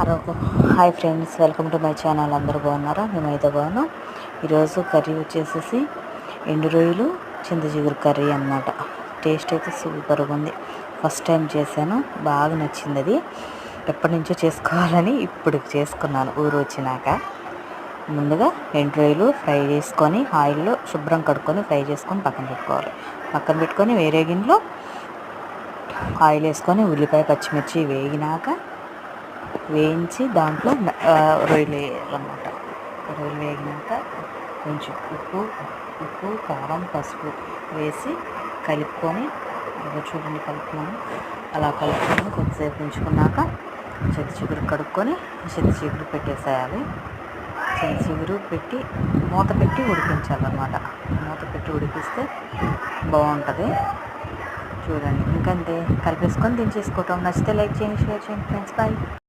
మరొక hi friends, welcome to my channel. అందరూ బాగున్నారా? మేమైతే బాగున్నాం. ఈరోజు కర్రీ వచ్చేసేసి ఎండు రొయ్యలు చింతచిగురు కర్రీ అన్నమాట. టేస్ట్ అయితే సూపర్గా ఉంది. ఫస్ట్ టైం చేశాను, బాగా నచ్చింది. అది ఎప్పటి నుంచో చేసుకోవాలని ఇప్పుడు చేసుకున్నాను. ఊరు వచ్చినాక ముందుగా ఎండు రొయ్యలు ఫ్రై చేసుకొని ఆయిల్లో శుభ్రం కడుక్కొని ఫ్రై చేసుకొని పక్కన పెట్టుకోవాలి. పక్కన పెట్టుకొని వేరే గిన్నెలో ఆయిల్ వేసుకొని ఉల్లిపాయ పచ్చిమిర్చి వేయించి దాంట్లో రొయ్యలు వేయాలన్నమాట. రొయ్యలు వేగినాక కొంచెం ఉప్పు కారం పసుపు వేసి కలుపుకొని చూడండి కలుపుకొని అలా కలుపుకొని కొద్దిసేపు ఉంచుకున్నాక చింతచిగురు కడుక్కొని చింతచిగురు పెట్టేసేయాలి. చింతచిగురు పెట్టి మూత పెట్టి ఉడికించాలన్నమాట. మూత పెట్టి ఉడికిస్తే బాగుంటుంది. చూడండి ఇంకంతే, కలిపేసుకొని దించేసుకోవటం. నచ్చితే లైక్ చేయండి, షేర్ చేయండి ఫ్రెండ్స్. బాయ్.